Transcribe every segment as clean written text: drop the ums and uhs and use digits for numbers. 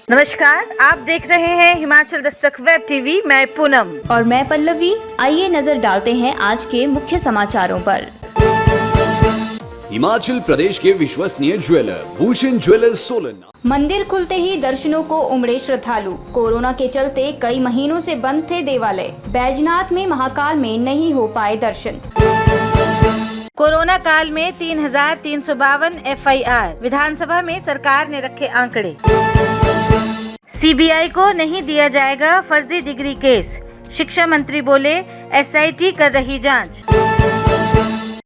नमस्कार, आप देख रहे हैं हिमाचल दस्तक वेब टीवी। मैं पूनम और मैं पल्लवी। आइए नजर डालते हैं आज के मुख्य समाचारों पर। हिमाचल प्रदेश के विश्वसनीय ज्वेलर भूषण ज्वेलर्स सोलन। मंदिर खुलते ही दर्शनों को उमड़े श्रद्धालु। कोरोना के चलते कई महीनों से बंद थे देवालय। बैजनाथ में महाकाल में नहीं हो पाए दर्शन। कोरोना काल में 3,352 FIR। विधानसभा में सरकार ने रखे आंकड़े। CBI को नहीं दिया जाएगा फर्जी डिग्री केस। शिक्षा मंत्री बोले SIT कर रही जांच।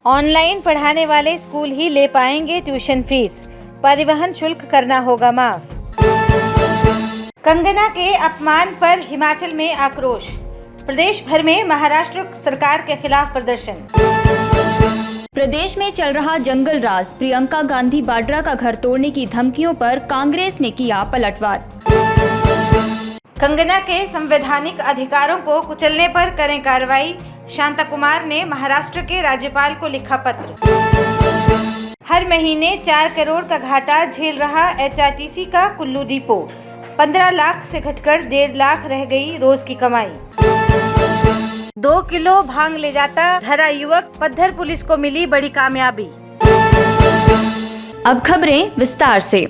ऑनलाइन पढ़ाने वाले स्कूल ही ले पाएंगे ट्यूशन फीस। परिवहन शुल्क करना होगा माफ। कंगना के अपमान पर हिमाचल में आक्रोश। प्रदेश भर में महाराष्ट्र सरकार के खिलाफ प्रदर्शन। प्रदेश में चल रहा जंगल राज। प्रियंका गांधी वाड्रा का घर तोड़ने की धमकियों पर कांग्रेस ने किया पलटवार। कंगना के संवैधानिक अधिकारों को कुचलने पर करें कार्रवाई। शांता कुमार ने महाराष्ट्र के राज्यपाल को लिखा पत्र। हर महीने 4 करोड़ का घाटा झेल रहा HRTC का कुल्लू डिपो। 15 लाख से घटकर 1.5 लाख रह गई रोज की कमाई। 2 किलो भांग ले जाता धरा युवक। पद्धर पुलिस को मिली बड़ी कामयाबी। अब खबरें विस्तार से।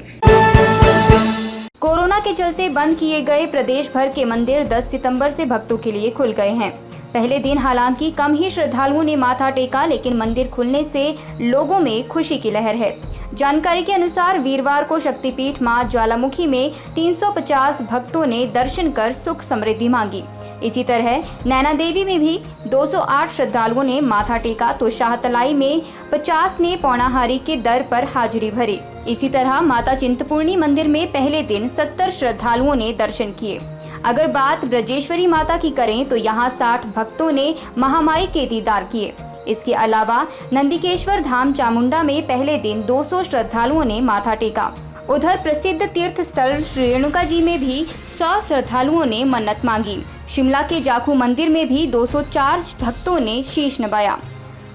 कोरोना के चलते बंद किए गए प्रदेश भर के मंदिर 10 सितंबर से भक्तों के लिए खुल गए हैं। पहले दिन हालांकि कम ही श्रद्धालुओं ने माथा टेका, लेकिन मंदिर खुलने से लोगों में खुशी की लहर है। जानकारी के अनुसार वीरवार को शक्तिपीठ मां ज्वालामुखी में 350 भक्तों ने दर्शन कर सुख समृद्धि मांगी। इसी तरह नैना देवी में भी 208 श्रद्धालुओं ने माथा टेका, तो शाहतलाई में 50 ने पौनाहारी के दर पर हाजिरी भरी। इसी तरह माता चिंतपूर्णी मंदिर में पहले दिन 70 श्रद्धालुओं ने दर्शन किए। अगर बात ब्रजेश्वरी माता की करें तो यहाँ 60 भक्तों ने महामाई के दीदार किए। इसके अलावा नंदिकेश्वर धाम चामुंडा में पहले दिन 200 श्रद्धालुओं ने माथा टेका। उधर प्रसिद्ध तीर्थ स्थल श्री रेणुका जी में भी 100 श्रद्धालुओं ने मन्नत मांगी। शिमला के जाखू मंदिर में भी 204 भक्तों ने शीश नवाया।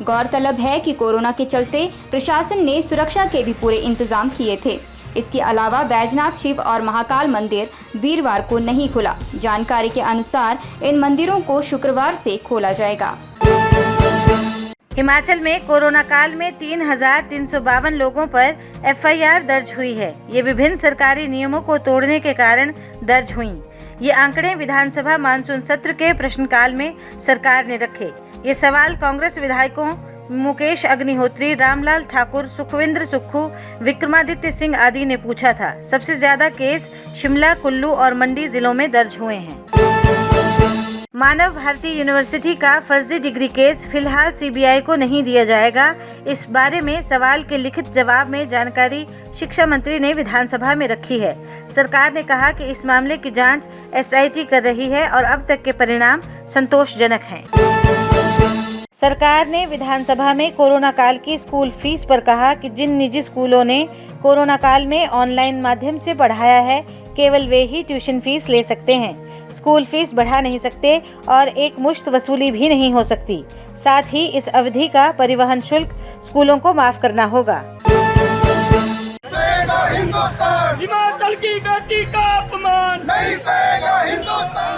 गौरतलब है कि कोरोना के चलते प्रशासन ने सुरक्षा के भी पूरे इंतजाम किए थे। इसके अलावा बैजनाथ शिव और महाकाल मंदिर वीरवार को नहीं खुला। जानकारी के अनुसार इन मंदिरों को शुक्रवार से खोला जाएगा। हिमाचल में कोरोना काल में 3,352 लोगों पर FIR दर्ज हुई है। ये विभिन्न सरकारी नियमों को तोड़ने के कारण दर्ज हुई। ये आंकड़े विधानसभा मानसून सत्र के प्रश्नकाल में सरकार ने रखे। ये सवाल कांग्रेस विधायकों मुकेश अग्निहोत्री, रामलाल ठाकुर, सुखविंद्र सुक्खू, विक्रमादित्य सिंह आदि ने पूछा था। सबसे ज्यादा केस शिमला, कुल्लू और मंडी जिलों में दर्ज हुए हैं। मानव भारती यूनिवर्सिटी का फर्जी डिग्री केस फिलहाल CBI को नहीं दिया जाएगा। इस बारे में सवाल के लिखित जवाब में जानकारी शिक्षा मंत्री ने विधानसभा में रखी है। सरकार ने कहा कि इस मामले की जांच SIT कर रही है और अब तक के परिणाम संतोषजनक हैं। सरकार ने विधानसभा में कोरोना काल की स्कूल फीस पर कहा कि जिन निजी स्कूलों ने कोरोना काल में ऑनलाइन माध्यम से पढ़ाया है, केवल वे ही ट्यूशन फीस ले सकते हैं। स्कूल फीस बढ़ा नहीं सकते और एक मुश्त वसूली भी नहीं हो सकती। साथ ही इस अवधि का परिवहन शुल्क स्कूलों को माफ करना होगा। हिमाचल की बेटी का अपमान नहीं सहेगा हिंदुस्तान।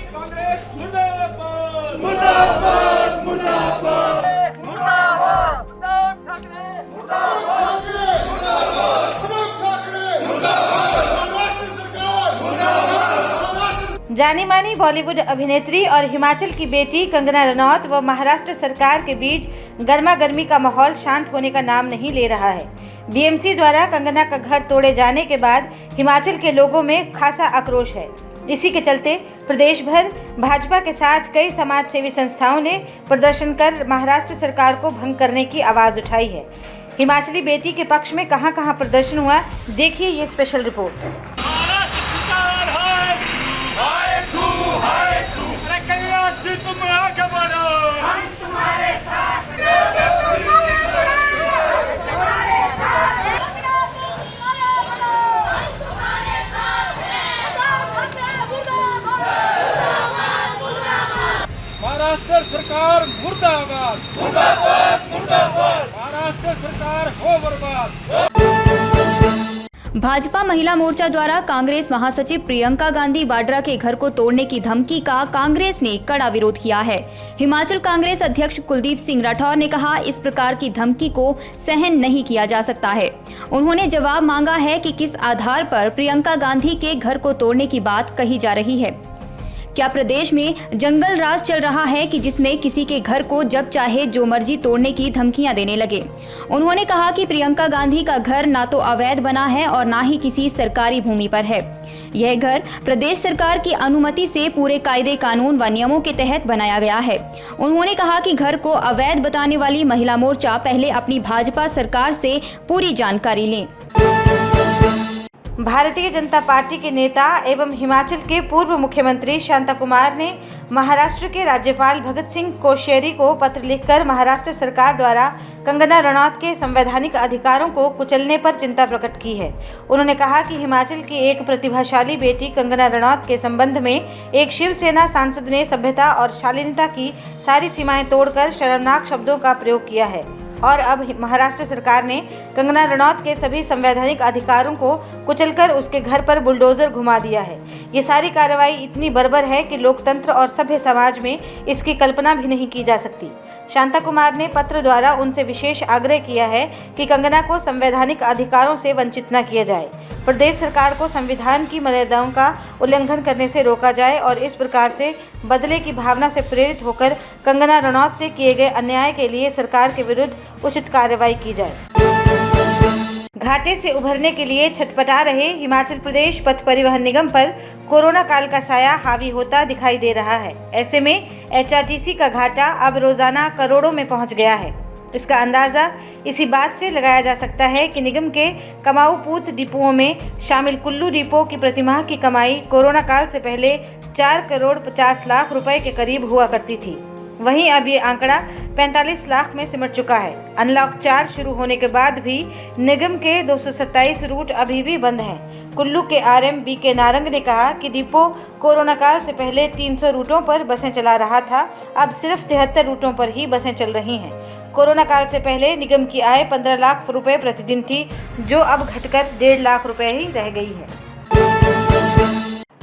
कांग्रेस मुर्दाबाद मुर्दाबाद मुर्दाबाद मुर्दाबाद ठाकरे मुर्दाबाद मुर्दाबाद मुर्दाबाद महाराष्ट्र सरकार मुर्दाबाद। जानी मानी बॉलीवुड अभिनेत्री और हिमाचल की बेटी कंगना रनौत व महाराष्ट्र सरकार के बीच गर्मा गर्मी का माहौल शांत होने का नाम नहीं ले रहा है। BMC द्वारा कंगना का घर तोड़े जाने के बाद हिमाचल के लोगों में खासा आक्रोश है। इसी के चलते प्रदेश भर भाजपा के साथ कई समाज सेवी संस्थाओं ने प्रदर्शन कर महाराष्ट्र सरकार को भंग करने की आवाज़ उठाई है। हिमाचली बेटी के पक्ष में कहां-कहां प्रदर्शन हुआ, देखिए ये स्पेशल रिपोर्ट। महाराष्ट्र सरकार हाय तू अरे कन्या जी तुम आगे बढ़ो, हम तुम्हारे साथ महाराष्ट्र सरकार मुर्दाबाद मुर्दाबाद मुर्दाबाद। महाराष्ट्र सरकार हो बर्बाद। भाजपा महिला मोर्चा द्वारा कांग्रेस महासचिव प्रियंका गांधी वाड्रा के घर को तोड़ने की धमकी का कांग्रेस ने कड़ा विरोध किया है। हिमाचल कांग्रेस अध्यक्ष कुलदीप सिंह राठौर ने कहा, इस प्रकार की धमकी को सहन नहीं किया जा सकता है। उन्होंने जवाब मांगा है कि किस आधार पर प्रियंका गांधी के घर को तोड़ने की बात कही जा रही है। क्या प्रदेश में जंगल राज चल रहा है कि जिसमें किसी के घर को जब चाहे जो मर्जी तोड़ने की धमकियां देने लगे। उन्होंने कहा कि प्रियंका गांधी का घर ना तो अवैध बना है और ना ही किसी सरकारी भूमि पर है। यह घर प्रदेश सरकार की अनुमति से पूरे कायदे कानून व नियमों के तहत बनाया गया है। उन्होंने कहा कि घर को अवैध बताने वाली महिला मोर्चा पहले अपनी भाजपा सरकार से पूरी जानकारी लें। भारतीय जनता पार्टी के नेता एवं हिमाचल के पूर्व मुख्यमंत्री शांता कुमार ने महाराष्ट्र के राज्यपाल भगत सिंह कोश्यारी को पत्र लिखकर महाराष्ट्र सरकार द्वारा कंगना रनौत के संवैधानिक अधिकारों को कुचलने पर चिंता प्रकट की है। उन्होंने कहा कि हिमाचल की एक प्रतिभाशाली बेटी कंगना रनौत के संबंध में एक शिवसेना सांसद ने सभ्यता और शालीनता की सारी सीमाएं तोड़कर शर्मनाक शब्दों का प्रयोग किया है और अब महाराष्ट्र सरकार ने कंगना रनौत के सभी संवैधानिक अधिकारों को कुचलकर उसके घर पर बुलडोजर घुमा दिया है। ये सारी कार्रवाई इतनी बर्बर है कि लोकतंत्र और सभ्य समाज में इसकी कल्पना भी नहीं की जा सकती। शांता कुमार ने पत्र द्वारा उनसे विशेष आग्रह किया है कि कंगना को संवैधानिक अधिकारों से वंचित न किया जाए, प्रदेश सरकार को संविधान की मर्यादाओं का उल्लंघन करने से रोका जाए और इस प्रकार से बदले की भावना से प्रेरित होकर कंगना रनौत से किए गए अन्याय के लिए सरकार के विरुद्ध उचित कार्रवाई की जाए। घाटे से उभरने के लिए छटपटा रहे हिमाचल प्रदेश पथ परिवहन निगम पर कोरोना काल का साया हावी होता दिखाई दे रहा है। ऐसे में HRTC का घाटा अब रोजाना करोड़ों में पहुंच गया है। इसका अंदाज़ा इसी बात से लगाया जा सकता है कि निगम के कमाऊ पूत डिपुओं में शामिल कुल्लू डिपो की प्रतिमाह की कमाई कोरोना काल से पहले 4 करोड़ 50 लाख रुपए के करीब हुआ करती थी। वहीं अब ये आंकड़ा 45 लाख में सिमट चुका है। अनलॉक 4 शुरू होने के बाद भी निगम के 227 रूट अभी भी बंद हैं। कुल्लू के RM BK नारंग ने कहा कि डिपो कोरोना काल से पहले 300 रूटों पर बसें चला रहा था, अब सिर्फ 73 रूटों पर ही बसें चल रही हैं। कोरोना काल से पहले निगम की आय 15 लाख रुपए प्रतिदिन थी, जो अब घटकर 1.5 लाख रुपए ही रह गई है।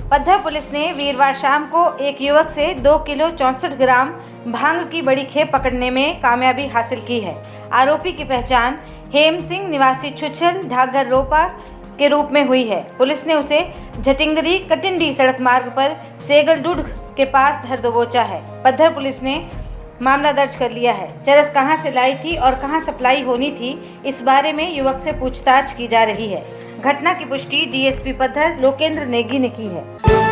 पद्धर पुलिस ने वीरवार शाम को एक युवक से 2 किलो 64 ग्राम भांग की बड़ी खेप पकड़ने में कामयाबी हासिल की है। आरोपी की पहचान हेम सिंह निवासी छुछल ढागर रोपा के रूप में हुई है। पुलिस ने उसे झटिंगरी कटिंडी सड़क मार्ग पर सेगलडुड के पास धर दबोचा है। पद्धर पुलिस ने मामला दर्ज कर लिया है। चरस कहां से लाई थी और कहां सप्लाई होनी थी, इस बारे में युवक से पूछताछ की जा रही है। घटना की पुष्टि DSP पद्धर लोकेंद्र नेगी ने की है।